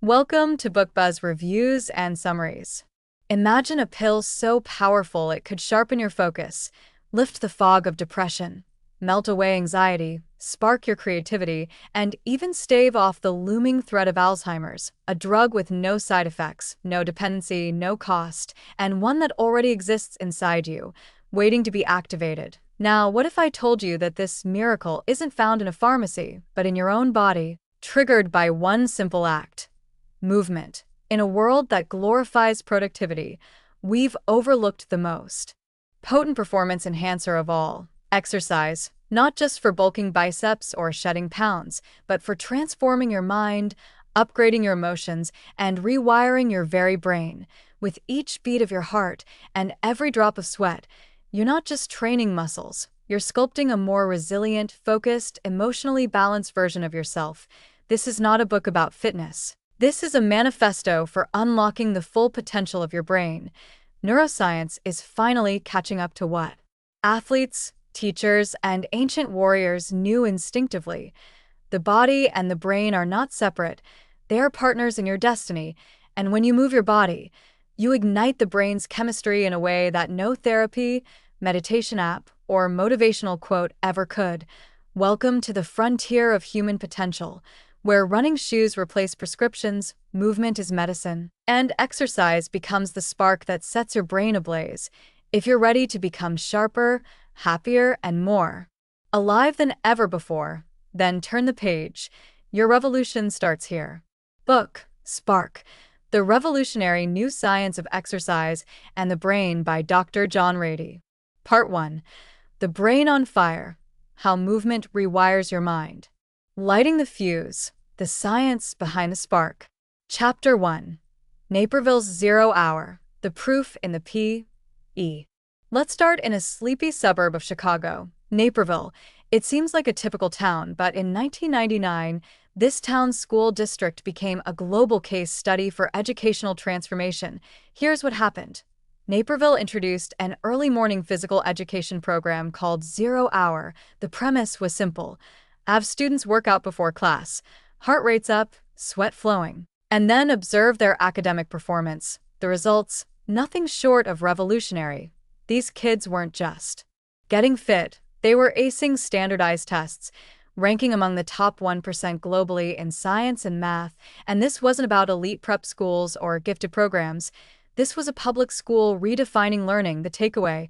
Welcome to BookBuzz Reviews and Summaries. Imagine a pill so powerful it could sharpen your focus, lift the fog of depression, melt away anxiety, spark your creativity, and even stave off the looming threat of Alzheimer's, a drug with no side effects, no dependency, no cost, and one that already exists inside you, waiting to be activated. Now, what if I told you that this miracle isn't found in a pharmacy, but in your own body, triggered by one simple act? Movement. In a world that glorifies productivity, we've overlooked the most potent performance enhancer of all, exercise, not just for bulking biceps or shedding pounds, but for transforming your mind, upgrading your emotions, and rewiring your very brain. With each beat of your heart and every drop of sweat, you're not just training muscles, you're sculpting a more resilient, focused, emotionally balanced version of yourself. This is not a book about fitness. This is a manifesto for unlocking the full potential of your brain. Neuroscience is finally catching up to what athletes, teachers, and ancient warriors knew instinctively. The body and the brain are not separate. They are partners in your destiny, and when you move your body, you ignite the brain's chemistry in a way that no therapy, meditation app, or motivational quote ever could. Welcome to the frontier of human potential, where running shoes replace prescriptions, movement is medicine, and exercise becomes the spark that sets your brain ablaze. If you're ready to become sharper, happier, and more alive than ever before, then turn the page. Your revolution starts here. Book, Spark, The Revolutionary New Science of Exercise and the Brain by Dr. John Ratey. Part 1. The Brain on Fire, How Movement Rewires Your Mind. Lighting the Fuse, The Science Behind the Spark. Chapter 1. Naperville's Zero Hour, The Proof in the P.E. Let's start in a sleepy suburb of Chicago, Naperville. It seems like a typical town, but in 1999, this town's school district became a global case study for educational transformation. Here's what happened. Naperville introduced an early morning physical education program called Zero Hour. The premise was simple. Have students work out before class, heart rates up, sweat flowing, and then observe their academic performance. The results? Nothing short of revolutionary. These kids weren't just getting fit, they were acing standardized tests, ranking among the top 1% globally in science and math, and this wasn't about elite prep schools or gifted programs. This was a public school redefining learning. The takeaway: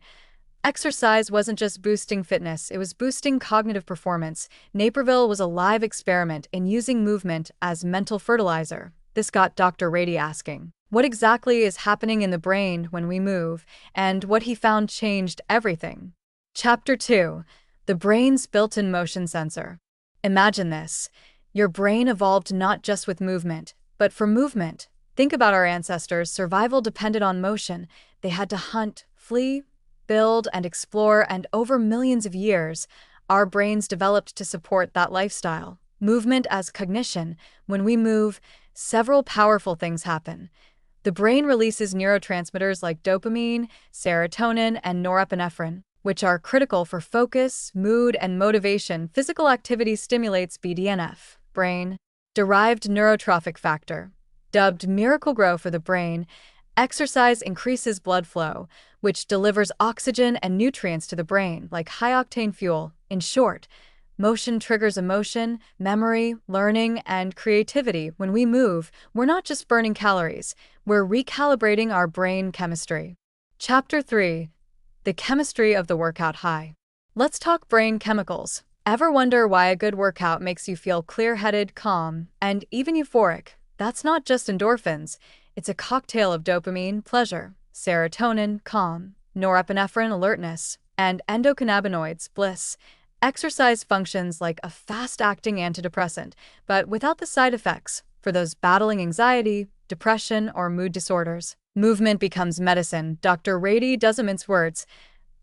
exercise wasn't just boosting fitness, it was boosting cognitive performance. Naperville was a live experiment in using movement as mental fertilizer. This got Dr. Ratey asking, what exactly is happening in the brain when we move? And what he found changed everything. Chapter 2. The Brain's Built-in Motion Sensor. Imagine this. Your brain evolved not just with movement, but for movement. Think about our ancestors. Survival depended on motion. They had to hunt, flee, build, and explore, and over millions of years, our brains developed to support that lifestyle. Movement as cognition. When we move, several powerful things happen. The brain releases neurotransmitters like dopamine, serotonin, and norepinephrine, which are critical for focus, mood, and motivation. Physical activity stimulates BDNF, brain-derived neurotrophic factor, dubbed Miracle-Grow for the brain. Exercise increases blood flow, which delivers oxygen and nutrients to the brain like high-octane fuel. In short, motion triggers emotion, memory, learning, and creativity. When we move, we're not just burning calories, we're recalibrating our brain chemistry. Chapter 3. The Chemistry of the Workout High. Let's talk brain chemicals. Ever wonder why a good workout makes you feel clear-headed, calm, and even euphoric? That's not just endorphins. It's a cocktail of dopamine, pleasure, serotonin, calm, norepinephrine, alertness, and endocannabinoids, bliss. Exercise functions like a fast-acting antidepressant, but without the side effects for those battling anxiety, depression, or mood disorders. Movement becomes medicine. Dr. Ratey doesn't mince words.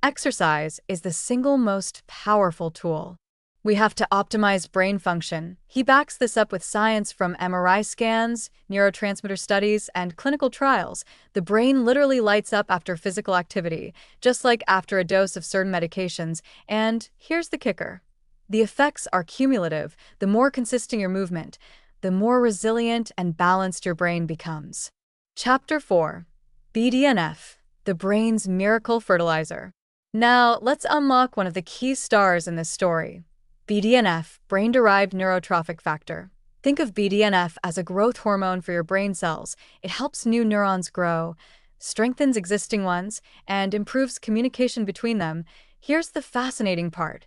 Exercise is the single most powerful tool. We have to optimize brain function. He backs this up with science from MRI scans, neurotransmitter studies, and clinical trials. The brain literally lights up after physical activity, just like after a dose of certain medications. And here's the kicker. The effects are cumulative. The more consistent your movement, the the more resilient and balanced your brain becomes. Chapter 4. BDNF, the brain's miracle fertilizer. Now, let's unlock one of the key stars in this story. BDNF, brain-derived neurotrophic factor. Think of BDNF as a growth hormone for your brain cells. It helps new neurons grow, strengthens existing ones, and improves communication between them. Here's the fascinating part.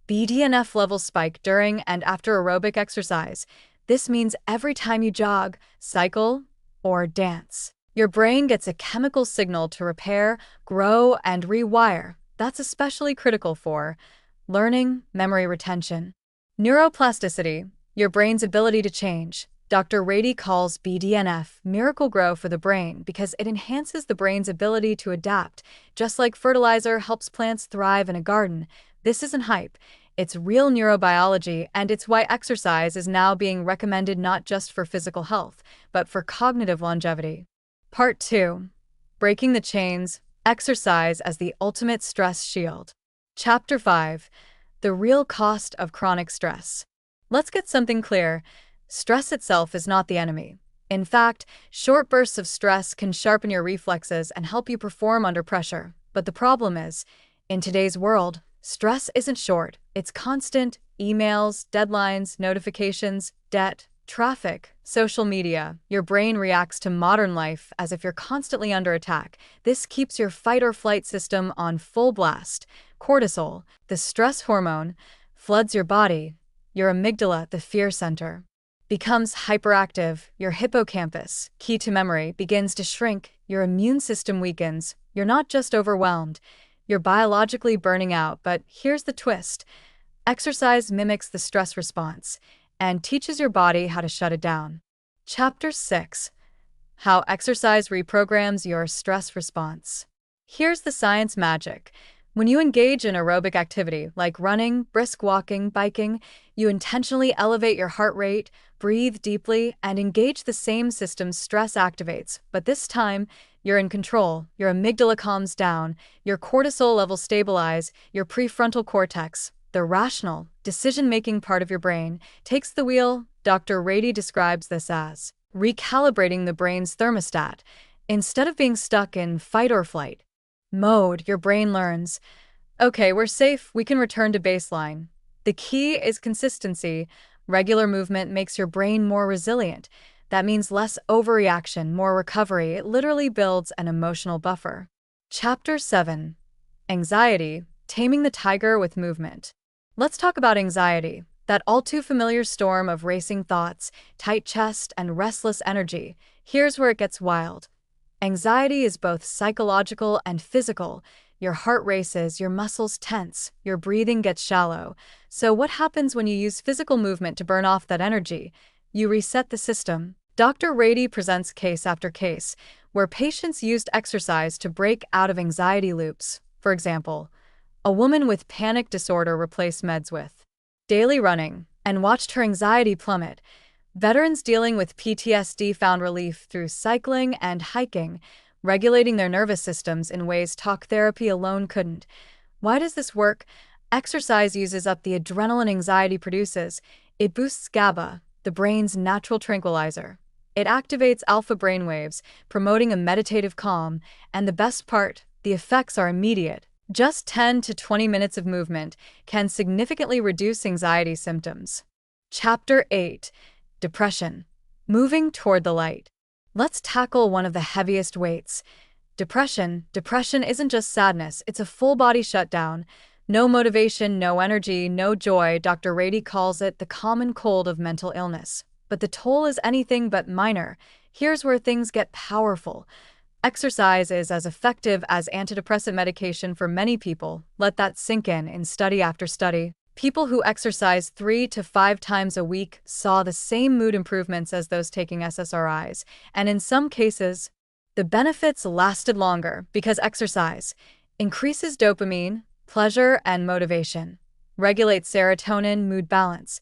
BDNF levels spike during and after aerobic exercise. This means every time you jog, cycle, or dance, your brain gets a chemical signal to repair, grow, and rewire. That's especially critical for learning, memory retention. Neuroplasticity, your brain's ability to change. Dr. Ratey calls BDNF miracle grow for the brain because it enhances the brain's ability to adapt. Just like fertilizer helps plants thrive in a garden, this isn't hype. It's real neurobiology, and it's why exercise is now being recommended not just for physical health, but for cognitive longevity. Part 2. Breaking the chains, exercise as the ultimate stress shield. Chapter 5. The real cost of chronic stress. Let's get something clear. Stress itself is not the enemy. In fact, short bursts of stress can sharpen your reflexes and help you perform under pressure. But the problem is, in today's world, stress isn't short. It's constant. Emails, deadlines, notifications, debt, traffic, social media. Your brain reacts to modern life as if you're constantly under attack. This keeps your fight-or-flight system on full blast. Cortisol, the stress hormone, floods your body. Your amygdala, the fear center, becomes hyperactive. Your hippocampus, key to memory, begins to shrink. Your immune system weakens. You're not just overwhelmed. You're biologically burning out, but here's the twist. Exercise mimics the stress response and teaches your body how to shut it down. Chapter 6. How exercise reprograms your stress response. Here's the science magic. When you engage in aerobic activity like running, brisk walking, biking, you intentionally elevate your heart rate, breathe deeply, and engage the same systems stress activates. But this time, you're in control. Your amygdala calms down, your cortisol levels stabilize, your prefrontal cortex, the rational, decision-making part of your brain, takes the wheel. Dr. Ratey describes this as recalibrating the brain's thermostat. Instead of being stuck in fight-or-flight mode, your brain learns, okay, we're safe, we can return to baseline. The key is consistency. Regular movement makes your brain more resilient. That means less overreaction, more recovery. It literally builds an emotional buffer. Chapter 7. Anxiety, taming the tiger with movement. Let's talk about anxiety, that all too familiar storm of racing thoughts, tight chest, and restless energy. Here's where it gets wild. Anxiety is both psychological and physical. Your heart races, your muscles tense, your breathing gets shallow. So what happens when you use physical movement to burn off that energy? You reset the system. Dr. Ratey presents case after case where patients used exercise to break out of anxiety loops. For example, a woman with panic disorder replaced meds with daily running and watched her anxiety plummet. Veterans dealing with PTSD found relief through cycling and hiking, regulating their nervous systems in ways talk therapy alone couldn't. Why does this work? Exercise uses up the adrenaline anxiety produces. It boosts GABA, the brain's natural tranquilizer. It activates alpha brainwaves, promoting a meditative calm, and the best part, the effects are immediate. Just 10 to 20 minutes of movement can significantly reduce anxiety symptoms. Chapter 8. Depression. Moving toward the light. Let's tackle one of the heaviest weights. Depression. Depression isn't just sadness, it's a full-body shutdown. No motivation, no energy, no joy. Dr. Ratey calls it the common cold of mental illness. But the toll is anything but minor. Here's where things get powerful. Exercise is as effective as antidepressant medication for many people. Let that sink in study after study. People who exercise 3 to 5 times a week saw the same mood improvements as those taking SSRIs, and in some cases, the benefits lasted longer because exercise increases dopamine, pleasure, and motivation, regulates serotonin, mood balance,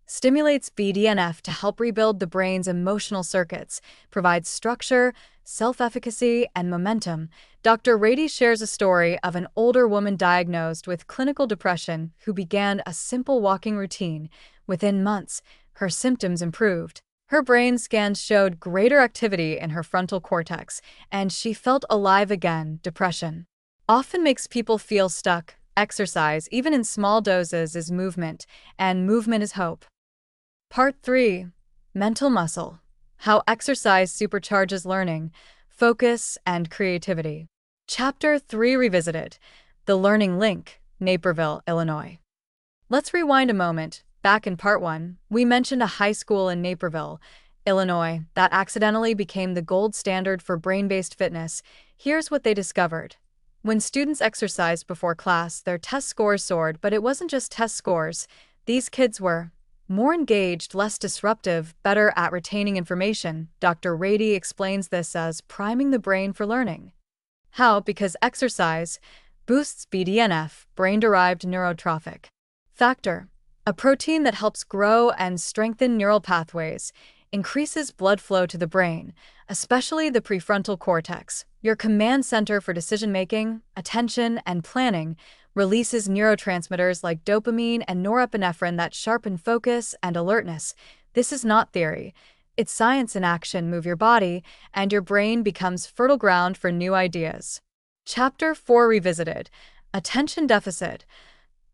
stimulates BDNF to help rebuild the brain's emotional circuits, provides structure, self-efficacy, and momentum. Dr. Ratey shares a story of an older woman diagnosed with clinical depression who began a simple walking routine. Within months, her symptoms improved. Her brain scans showed greater activity in her frontal cortex, and she felt alive again. Depression often makes people feel stuck. Exercise, even in small doses, is movement, and movement is hope. Part 3. Mental Muscle: How Exercise Supercharges Learning, Focus, and Creativity. Chapter 3 Revisited: The Learning Link, Naperville, Illinois. Let's rewind a moment. Back in Part 1, we mentioned a high school in Naperville, Illinois, that accidentally became the gold standard for brain-based fitness. Here's what they discovered. When students exercised before class, their test scores soared, but it wasn't just test scores. These kids were more engaged, less disruptive, better at retaining information. Dr. Ratey explains this as priming the brain for learning. How? Because exercise boosts BDNF, brain-derived neurotrophic factor, a protein that helps grow and strengthen neural pathways, increases blood flow to the brain, especially the prefrontal cortex, your command center for decision-making, attention, and planning, releases neurotransmitters like dopamine and norepinephrine that sharpen focus and alertness. This is not theory. It's science in action. Move your body, and your brain becomes fertile ground for new ideas. Chapter 4 Revisited: Attention Deficit,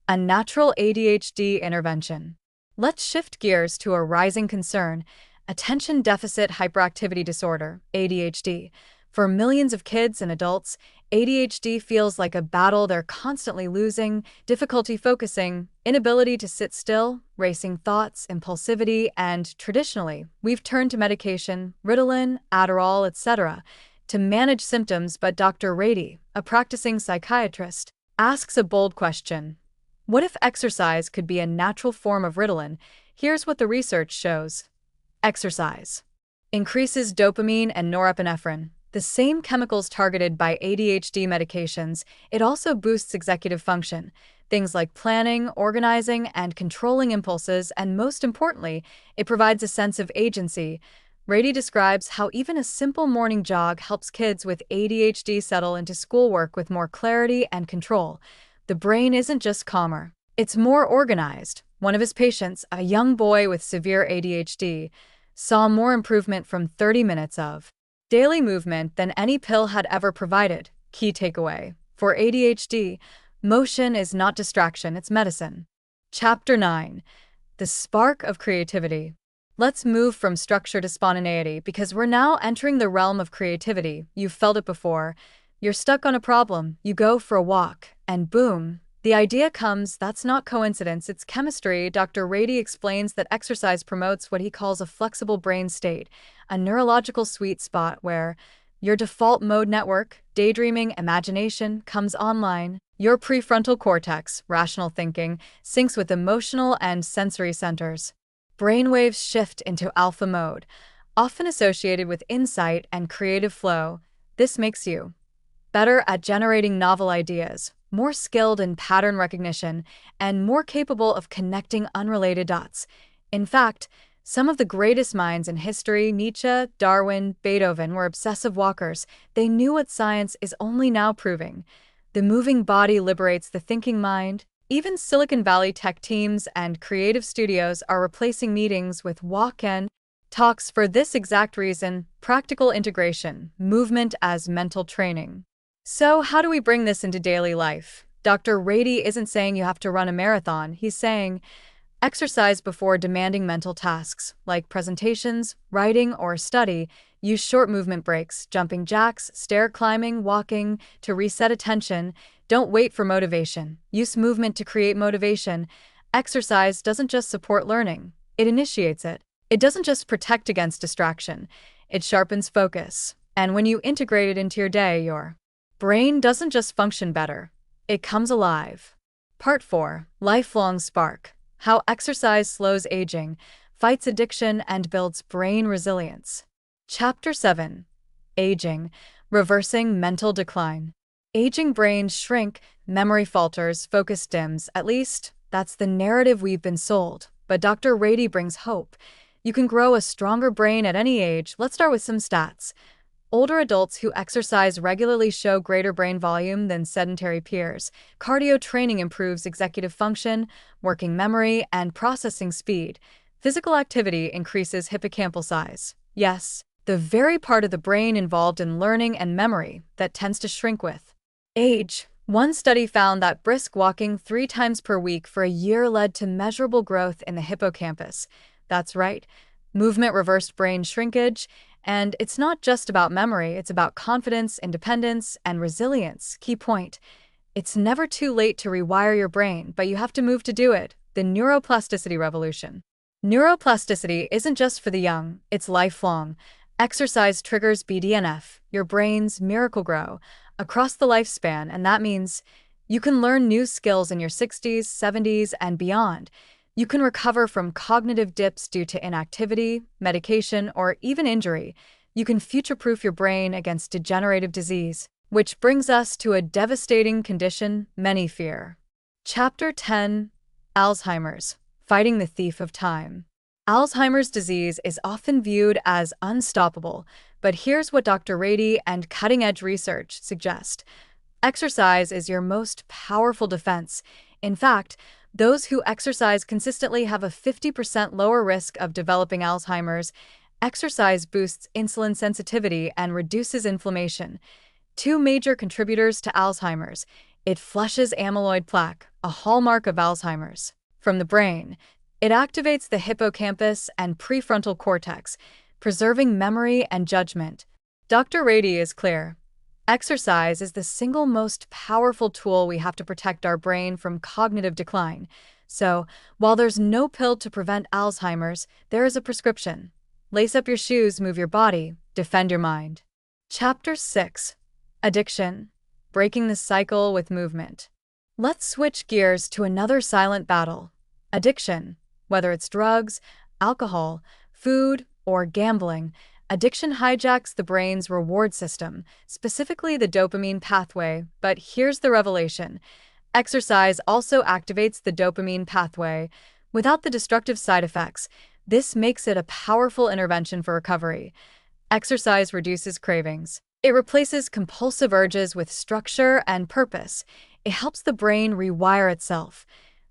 a Natural ADHD Intervention. Let's shift gears to a rising concern: attention deficit hyperactivity disorder, ADHD. For millions of kids and adults, ADHD feels like a battle they're constantly losing: difficulty focusing, inability to sit still, racing thoughts, impulsivity, and traditionally, we've turned to medication, Ritalin, Adderall, etc., to manage symptoms. But Dr. Ratey, a practicing psychiatrist, asks a bold question. What if exercise could be a natural form of Ritalin? Here's what the research shows. Exercise increases dopamine and norepinephrine, the same chemicals targeted by ADHD medications. It also boosts executive function, things like planning, organizing, and controlling impulses, and most importantly, it provides a sense of agency. Ratey describes how even a simple morning jog helps kids with ADHD settle into schoolwork with more clarity and control. The brain isn't just calmer, it's more organized. One of his patients, a young boy with severe ADHD, saw more improvement from 30 minutes of daily movement than any pill had ever provided. Key takeaway: for ADHD, motion is not distraction, it's medicine. Chapter 9: The Spark of Creativity. Let's move from structure to spontaneity, because we're now entering the realm of creativity. You've felt it before. You're stuck on a problem, you go for a walk, and boom, the idea comes. That's not coincidence, it's chemistry. Dr. Ratey explains that exercise promotes what he calls a flexible brain state, a neurological sweet spot where your default mode network, daydreaming, imagination, comes online. Your prefrontal cortex, rational thinking, syncs with emotional and sensory centers. Brainwaves shift into alpha mode, often associated with insight and creative flow. This makes you better at generating novel ideas, more skilled in pattern recognition, and more capable of connecting unrelated dots. In fact, some of the greatest minds in history, Nietzsche, Darwin, Beethoven, were obsessive walkers. They knew what science is only now proving. The moving body liberates the thinking mind. Even Silicon Valley tech teams and creative studios are replacing meetings with walk-in talks for this exact reason: practical integration, movement as mental training. So how do we bring this into daily life? Dr. Ratey isn't saying you have to run a marathon. He's saying exercise before demanding mental tasks, like presentations, writing, or study. Use short movement breaks, jumping jacks, stair climbing, walking, to reset attention. Don't wait for motivation. Use movement to create motivation. Exercise doesn't just support learning, it initiates it. It doesn't just protect against distraction, it sharpens focus. And when you integrate it into your day, your brain doesn't just function better, it comes alive. Part 4: Lifelong Spark: How Exercise Slows Aging, Fights Addiction, and Builds Brain Resilience. Chapter 7: Aging: Reversing Mental Decline. Aging brains shrink, memory falters, focus dims. At least, that's the narrative we've been sold. But Dr. Ratey brings hope. You can grow a stronger brain at any age. Let's start with some stats. Older adults who exercise regularly show greater brain volume than sedentary peers. Cardio training improves executive function, working memory, and processing speed. Physical activity increases hippocampal size. Yes, the very part of the brain involved in learning and memory that tends to shrink with age. One study found that brisk walking 3 times per week for a year led to measurable growth in the hippocampus. That's right, movement reversed brain shrinkage, and it's not just about memory, it's about confidence, independence, and resilience. Key point: it's never too late to rewire your brain, but you have to move to do it. The neuroplasticity revolution. Neuroplasticity isn't just for the young, it's lifelong. Exercise triggers BDNF, your brain's miracle grow, across the lifespan, and that means you can learn new skills in your 60s, 70s, and beyond. You can recover from cognitive dips due to inactivity, medication, or even injury. You can future-proof your brain against degenerative disease, which brings us to a devastating condition many fear. Chapter 10: Alzheimer's, Fighting the Thief of Time. Alzheimer's disease is often viewed as unstoppable, but here's what Dr. Ratey and cutting-edge research suggest. Exercise is your most powerful defense. In fact, those who exercise consistently have a 50% lower risk of developing Alzheimer's. Exercise boosts insulin sensitivity and reduces inflammation. Two major contributors to Alzheimer's. It flushes amyloid plaque, a hallmark of Alzheimer's, from the brain. It activates the hippocampus and prefrontal cortex, preserving memory and judgment. Dr. Ratey is clear. Exercise is the single most powerful tool we have to protect our brain from cognitive decline. So, while there's no pill to prevent Alzheimer's, there is a prescription. Lace up your shoes, move your body, defend your mind. Chapter 6: Addiction, Breaking the Cycle with Movement. Let's switch gears to another silent battle: addiction. Whether it's drugs, alcohol, food, or gambling, addiction hijacks the brain's reward system, specifically the dopamine pathway. But here's the revelation: exercise also activates the dopamine pathway. Without the destructive side effects, this makes it a powerful intervention for recovery. Exercise reduces cravings. It replaces compulsive urges with structure and purpose. It helps the brain rewire itself,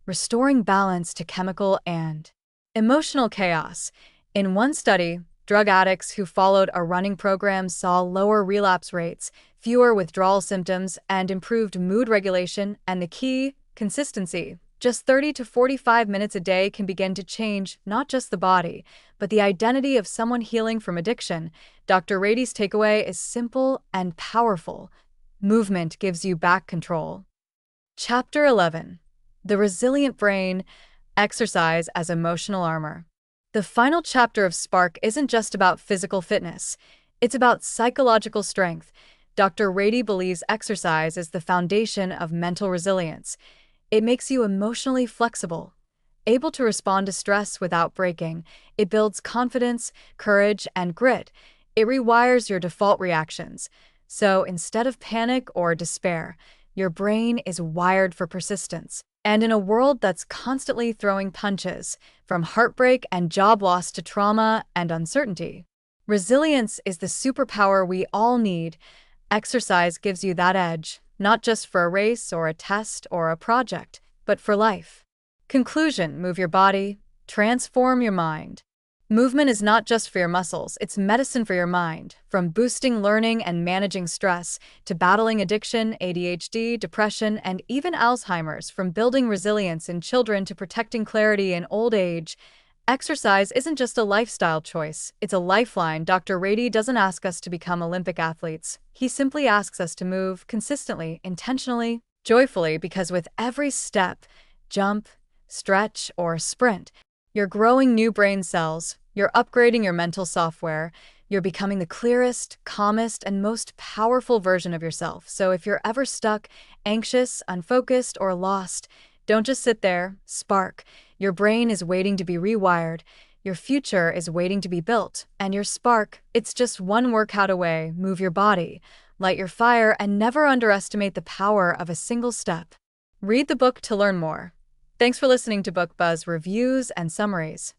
restoring balance to chemical and emotional chaos. In one study, drug addicts who followed a running program saw lower relapse rates, fewer withdrawal symptoms, and improved mood regulation. And the key: consistency. Just 30 to 45 minutes a day can begin to change not just the body, but the identity of someone healing from addiction. Dr. Ratey's takeaway is simple and powerful: movement gives you back control. Chapter 11: The Resilient Brain, Exercise as Emotional Armor. The final chapter of Spark isn't just about physical fitness, it's about psychological strength. Dr. Ratey believes exercise is the foundation of mental resilience. It makes you emotionally flexible, able to respond to stress without breaking. It builds confidence, courage, and grit. It rewires your default reactions. So instead of panic or despair, your brain is wired for persistence. And in a world that's constantly throwing punches, from heartbreak and job loss to trauma and uncertainty, resilience is the superpower we all need. Exercise gives you that edge, not just for a race or a test or a project, but for life. Conclusion: move your body, transform your mind. Movement is not just for your muscles, it's medicine for your mind. From boosting learning and managing stress, to battling addiction, ADHD, depression, and even Alzheimer's, from building resilience in children to protecting clarity in old age, exercise isn't just a lifestyle choice, it's a lifeline. Dr. Ratey doesn't ask us to become Olympic athletes. He simply asks us to move consistently, intentionally, joyfully, because with every step, jump, stretch, or sprint, you're growing new brain cells, you're upgrading your mental software, you're becoming the clearest, calmest, and most powerful version of yourself. So if you're ever stuck, anxious, unfocused, or lost, don't just sit there. Spark. Your brain is waiting to be rewired. Your future is waiting to be built. And your spark, it's just one workout away. Move your body, light your fire, and never underestimate the power of a single step. Read the book to learn more. Thanks for listening to Book Buzz Reviews and Summaries.